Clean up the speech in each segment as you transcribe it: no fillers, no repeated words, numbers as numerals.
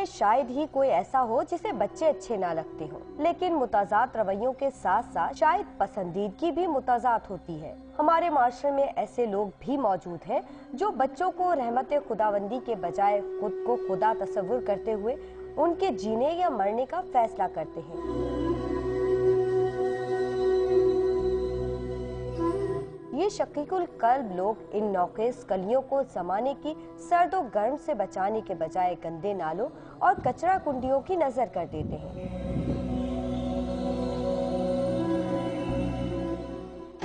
शायद ही कोई ऐसा हो जिसे बच्चे अच्छे ना लगते हों, लेकिन मुताजात रवैयों के साथ साथ शायद पसंदीदगी भी मुताजात होती है। हमारे माशरे में ऐसे लोग भी मौजूद हैं जो बच्चों को रहमत खुदावंदी के बजाय खुद को खुदा तस्वुर करते हुए उनके जीने या मरने का फैसला करते हैं। ये शकीकुल कल्ब लोग इन नौकेस कलियों को जमाने की सर्द और गर्म से बचाने के बजाय गंदे नालों और कचरा कुंडियों की नजर कर देते हैं।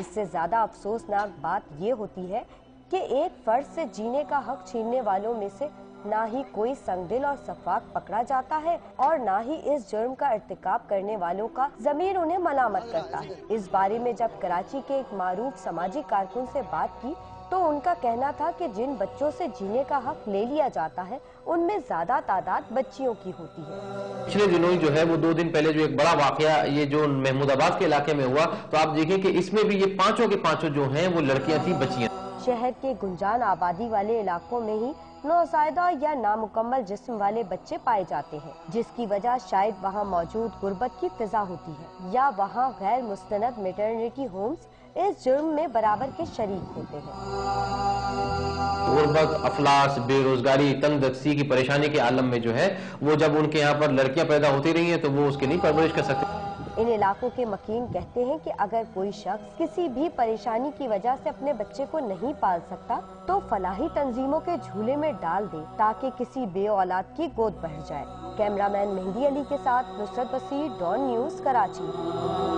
इससे ज्यादा अफसोसनाक बात ये होती है कि एक फर्द से जीने का हक छीनने वालों में से ना ही कोई संगदिल और सफाक पकड़ा जाता है और ना ही इस जुर्म का इर्तिकाब करने वालों का ज़मीर उन्हें मलामत करता है। इस बारे में जब कराची के एक मारूफ समाजी कारकुन से बात की तो उनका कहना था कि जिन बच्चों से जीने का हक ले लिया जाता है उनमें ज्यादा तादाद बच्चियों की होती है। पिछले दिनों जो है वो 2 दिन पहले जो एक बड़ा वाकया ये जो महमूदाबाद के इलाके में हुआ, तो आप देखिए कि इसमें भी ये पांचों के पांचों जो हैं वो लड़कियां थी, बच्चियां। शहर के गुंजान आबादी वाले इलाकों में ही नौज़ायदा या नामुकम्मल जिस्म वाले बच्चे पाए जाते हैं, जिसकी वजह शायद वहाँ मौजूद गुर्बत की फिजा होती है या वहाँ गैर मुस्तनद मैटरनिटी होम्स इस जुर्म में बराबर के शरीक होते हैं। गुर्बत, अफलास, बेरोजगारी, तंगदस्ती की परेशानी के आलम में जो है वो जब उनके यहाँ पर लड़कियां पैदा होती रही हैं तो वो उसके लिए परवरिश कर सकते। इन इलाकों के मकीन कहते हैं कि अगर कोई शख्स किसी भी परेशानी की वजह से अपने बच्चे को नहीं पाल सकता तो फलाही तंजीमों के झूले में डाल दे ताकि किसी बे औलाद की गोद भर जाए। कैमरामैन मेहंदी अली के साथ नुसरत बसीर, डॉन न्यूज़, कराची।